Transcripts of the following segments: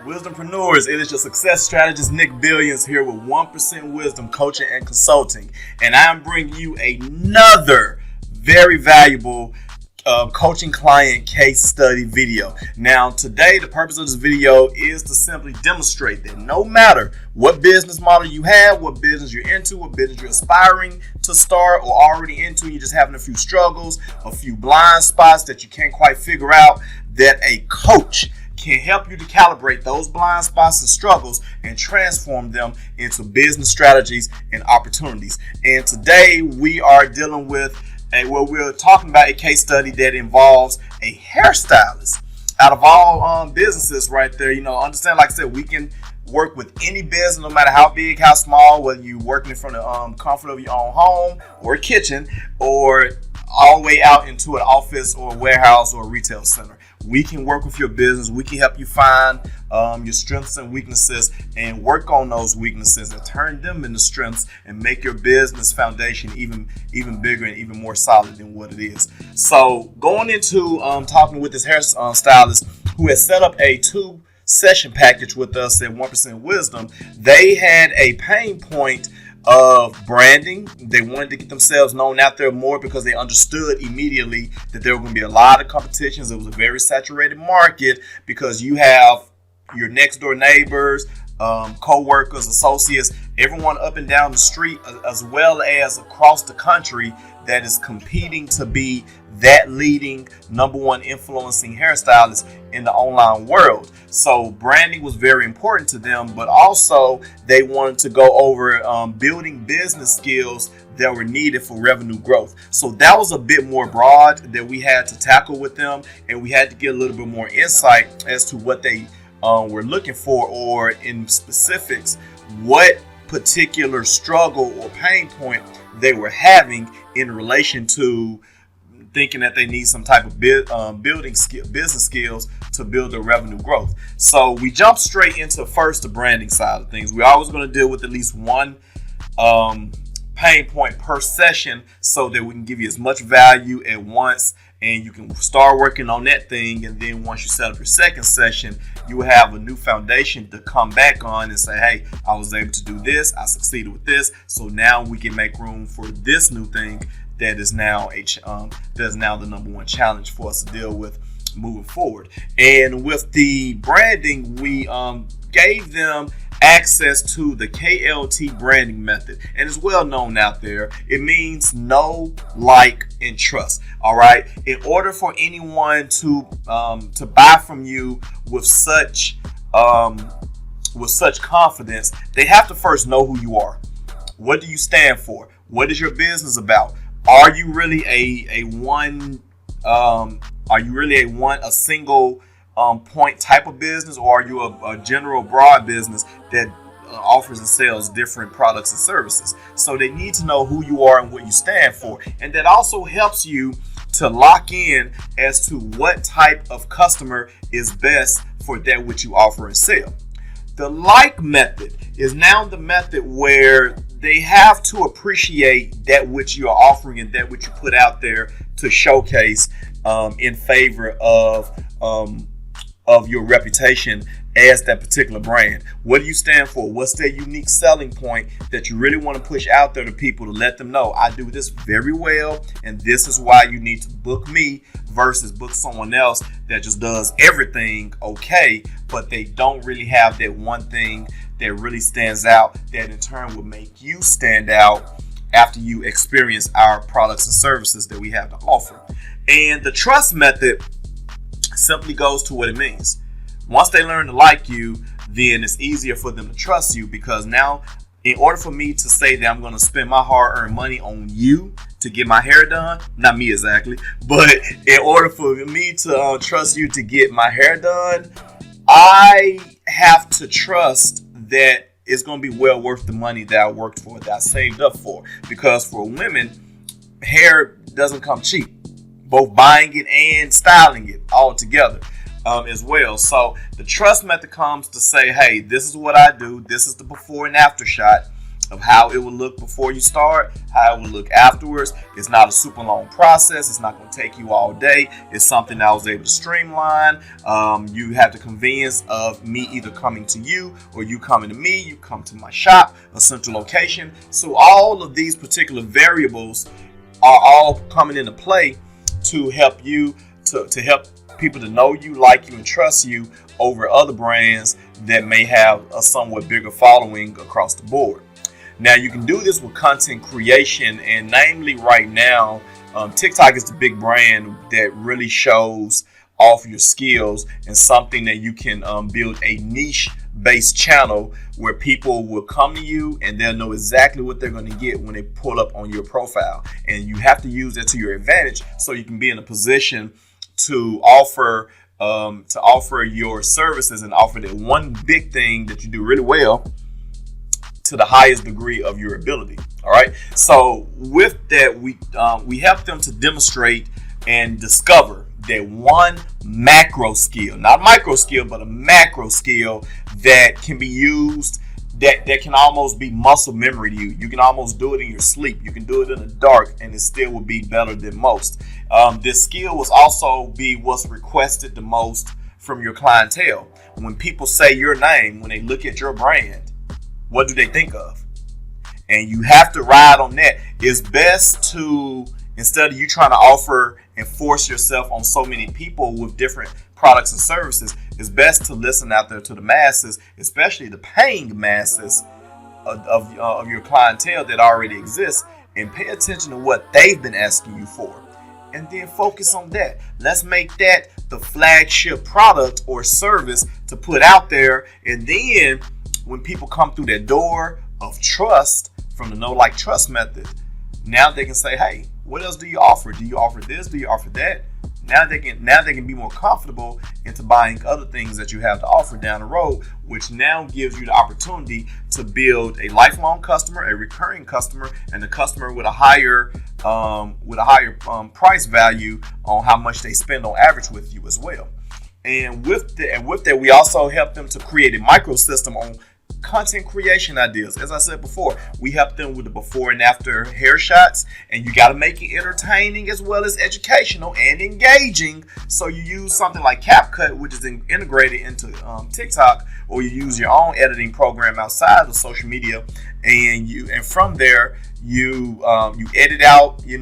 Wisdompreneurs, it is your success strategist Nick Billions here with 1% Wisdom Coaching and Consulting. And I'm bringing you another very valuable coaching client case study video. Now, today, the purpose of this video is to simply demonstrate that no matter what business model you have, what business you're into, what business you're aspiring to start or already into, you're just having a few struggles, a few blind spots that you can't quite figure out, that a coach can help you to calibrate those blind spots and struggles and transform them into business strategies and opportunities. And today we are dealing with we're talking about a case study that involves a hairstylist. Out of all businesses right there, understand, like I said, we can work with any business, no matter how big, how small, whether you're working from the comfort of your own home or kitchen, or all the way out into an office or a warehouse or a retail center. We can work with your business. We can help you find your strengths and weaknesses and work on those weaknesses and turn them into strengths and make your business foundation even bigger and even more solid than what it is. So going into talking with this hairstylist who has set up a 2-session package with us at 1% Wisdom, they had a pain point of branding. They wanted to get themselves known out there more because they understood immediately that there were going to be a lot of competitions. It was a very saturated market because you have your next door neighbors, co-workers, associates, everyone up and down the street, as well as across the country, that is competing to be that leading number one influencing hairstylist in the online world. So branding was very important to them, but also they wanted to go over building business skills that were needed for revenue growth. So that was a bit more broad that we had to tackle with them, and we had to get a little bit more insight as to what they were looking for, or in specifics, what particular struggle or pain point they were having in relation to thinking that they need some type of business skills to build their revenue growth. So we jump straight into first the branding side of things. We're always going to deal with at least one pain point per session so that we can give you as much value at once, and you can start working on that thing. And then once you set up your second session, you will have a new foundation to come back on and say, hey, I was able to do this, I succeeded with this, so now we can make room for this new thing that is now the number one challenge for us to deal with moving forward. And with the branding, we gave them access to the KLT branding method, and it's well known out there. It means know, like, and trust. All right. In order for anyone to buy from you with such confidence, they have to first know who you are. What do you stand for? What is your business about? Are you really a single point type of business, or are you a general broad business that offers and sells different products and services? So they need to know who you are and what you stand for, and that also helps you to lock in as to what type of customer is best for that which you offer and sell. The like method is now the method where they have to appreciate that which you are offering and that which you put out there to showcase in favor of your reputation as that particular brand. What do you stand for? What's that unique selling point that you really want to push out there to people to let them know, I do this very well, and this is why you need to book me versus book someone else that just does everything okay, but they don't really have that one thing that really stands out, that in turn will make you stand out after you experience our products and services that we have to offer. And the trust method simply goes to what it means. Once they learn to like you, then it's easier for them to trust you, because now, in order for me to say that I'm going to spend my hard-earned money on you to get my hair done, not me exactly, but in order for me to trust you to get my hair done, I have to trust that it's going to be well worth the money that I worked for, that I saved up for. Because for women, hair doesn't come cheap, both buying it and styling it all together as well. So the trust method comes to say, hey, this is what I do. This is the before and after shot. of how it will look before you start, how it will look afterwards. It's not a super long process. It's not going to take you all day. It's something that I was able to streamline. You have the convenience of me either coming to you or you coming to me. You come to my shop, a central location. So all of these particular variables are all coming into play to help you, to help people to know you, like you, and trust you over other brands that may have a somewhat bigger following across the board. Now, you can do this with content creation, and namely right now, TikTok is the big brand that really shows off your skills and something that you can build a niche-based channel where people will come to you and they'll know exactly what they're going to get when they pull up on your profile. And you have to use that to your advantage so you can be in a position to offer your services and offer that one big thing that you do really well to the highest degree of your ability. All right. So with that, we help them to demonstrate and discover that one macro skill, not micro skill, but a macro skill that can be used, that can almost be muscle memory to you. You can almost do it in your sleep. You can do it in the dark, and it still will be better than most. This skill will also be what's requested the most from your clientele. When people say your name, when they look at your brand, what do they think of? And you have to ride on that. It's best to, instead of you trying to offer and force yourself on so many people with different products and services, it's best to listen out there to the masses, especially the paying masses of your clientele that already exists, and pay attention to what they've been asking you for. And then focus on that. Let's make that the flagship product or service to put out there. And then when people come through that door of trust from the know, like, trust method, now they can say, hey, what else do you offer? Do you offer this? Do you offer that? Now they can be more comfortable into buying other things that you have to offer down the road, which now gives you the opportunity to build a lifelong customer, a recurring customer, and a customer with a higher price value on how much they spend on average with you as well. And with that, we also help them to create a microsystem on content creation ideas. As I said before, we help them with the before and after hair shots, and you got to make it entertaining as well as educational and engaging. So you use something like CapCut, which is integrated into TikTok, or you use your own editing program outside of social media, and from there you edit out, you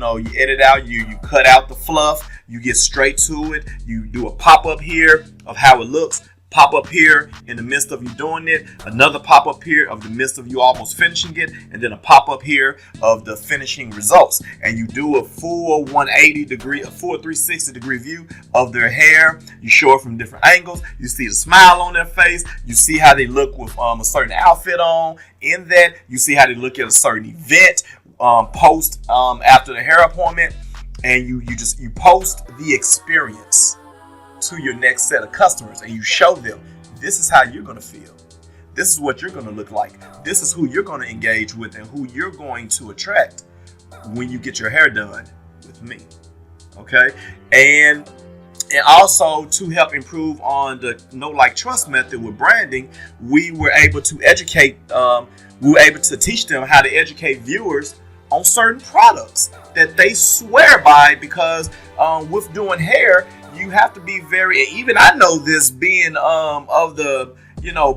cut out the fluff, you get straight to it, you do a pop-up here of how it looks, pop-up here in the midst of you doing it, another pop-up here of the midst of you almost finishing it, and then a pop-up here of the finishing results. And you do a full 360 degree view of their hair. You show it from different angles. You see the smile on their face. You see how they look with a certain outfit on. In that, you see how they look at a certain event post after the hair appointment, and you post the experience to your next set of customers, and you show them this is how you're going to feel, this is what you're going to look like, this is who you're going to engage with, and who you're going to attract when you get your hair done with me. Okay, and also to help improve on the know, like, trust method with branding, we were able to teach them how to educate viewers on certain products that they swear by, because with doing hair, you have to be very, even I know this, being of the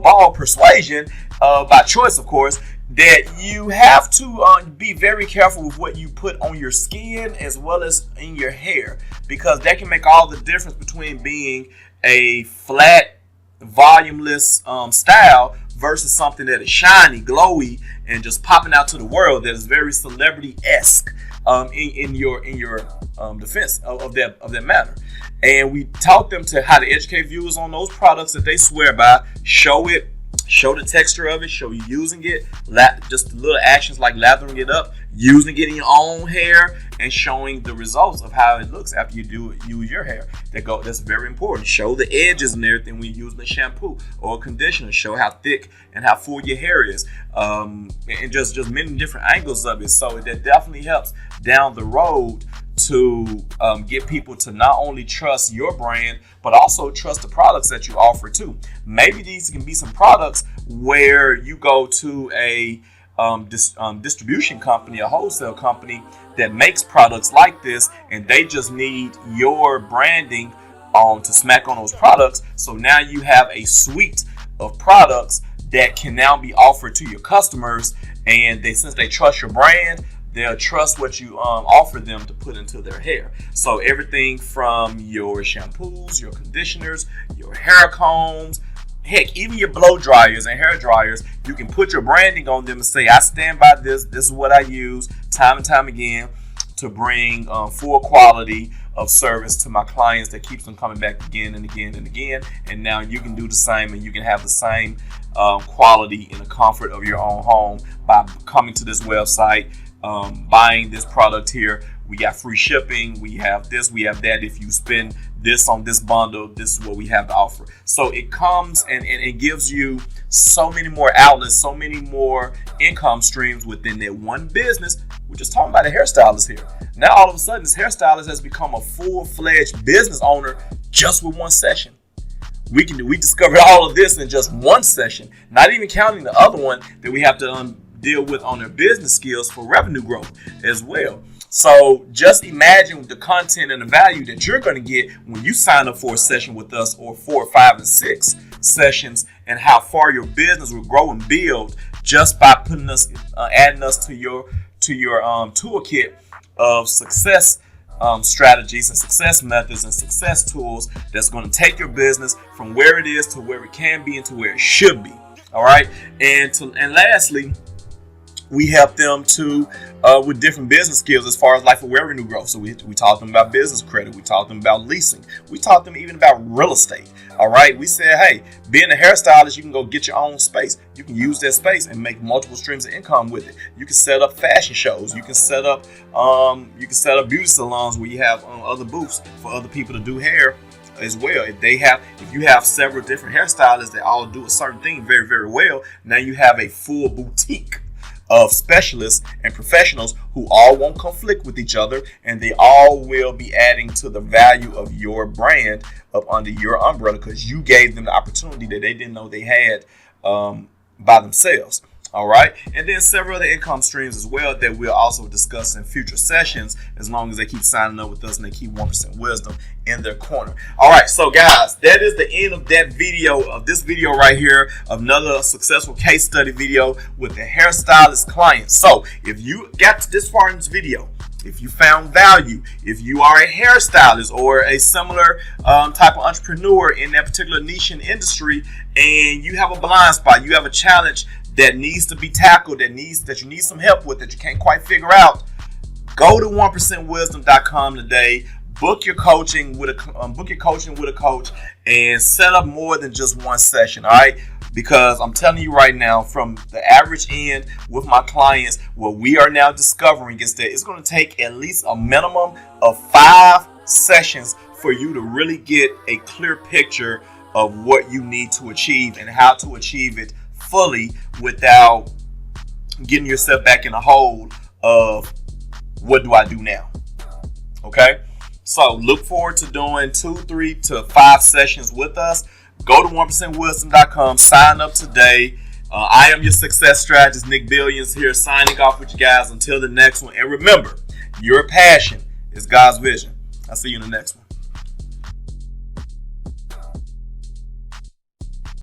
bald persuasion, by choice of course, that you have to be very careful with what you put on your skin as well as in your hair, because that can make all the difference between being a flat, volumeless style versus something that is shiny, glowy, and just popping out to the world, that is very celebrity-esque in your defense of that matter. And we taught them to how to educate viewers on those products that they swear by. Show the texture of it, show you using it, just little actions like lathering it up, using it in your own hair, and showing the results of how it looks after you use your hair. That's very important. Show the edges and everything when you're using a shampoo or a conditioner. Show how thick and how full your hair is, and just many different angles of it. So that definitely helps down the road to get people to not only trust your brand, but also trust the products that you offer too. Maybe these can be some products where you go to a distribution company, a wholesale company that makes products like this, and they just need your branding to smack on those products. So now you have a suite of products that can now be offered to your customers, and since they trust your brand, they'll trust what you offer them to put into their hair. So everything from your shampoos, your conditioners, your hair combs, heck, even your blow dryers and hair dryers, you can put your branding on them and say, I stand by this. This is what I use time and time again to bring full quality of service to my clients that keeps them coming back again and again and again. And now you can do the same, and you can have the same quality in the comfort of your own home by coming to this website, buying this product here. We got free shipping. We have this, we have that. If you spend this on this bundle, this is what we have to offer. So it comes and it gives you so many more outlets, so many more income streams within that one business. We're just talking about a hairstylist here. Now all of a sudden, this hairstylist has become a full-fledged business owner just with one session. We discovered all of this in just one session, not even counting the other one that we have to deal with on their business skills for revenue growth as well. So just imagine the content and the value that you're going to get when you sign up for a session with us, or 4, 5, and 6 sessions, and how far your business will grow and build just by adding us to your toolkit of success strategies and success methods and success tools that's going to take your business from where it is to where it can be and to where it should be. All right. And lastly, we help them with different business skills as far as life of revenue growth. So we taught them about business credit. We taught them about leasing. We taught them even about real estate. All right. We said, hey, being a hairstylist, you can go get your own space. You can use that space and make multiple streams of income with it. You can set up fashion shows. You can set up beauty salons where you have other booths for other people to do hair as well. If you have several different hairstylists that all do a certain thing very, very well, now you have a full boutique of specialists and professionals who all won't conflict with each other, and they all will be adding to the value of your brand up under your umbrella because you gave them the opportunity that they didn't know they had by themselves. All right. And then several other income streams as well that we'll also discuss in future sessions, as long as they keep signing up with us and they keep 1% wisdom in their corner. All right. So guys, that is the end of this video right here. Another successful case study video with the hairstylist client. So if you got this far in this video, if you found value, if you are a hairstylist or a similar type of entrepreneur in that particular niche and industry, and you have a blind spot, you have a challenge that needs to be tackled, that you need some help with, that you can't quite figure out, go to 1%wisdom.com today. Book your coaching with a coach and set up more than just one session. All right. Because I'm telling you right now, from the average end with my clients, what we are now discovering is that it's going to take at least a minimum of 5 sessions for you to really get a clear picture of what you need to achieve and how to achieve it fully without getting yourself back in a hole of what do I do now? Okay. So look forward to doing 2, 3 to 5 sessions with us. Go to 1%wisdom.com, sign up today. I am your success strategist, Nick Billions, here signing off with you guys until the next one. And remember, your passion is God's vision. I'll see you in the next one.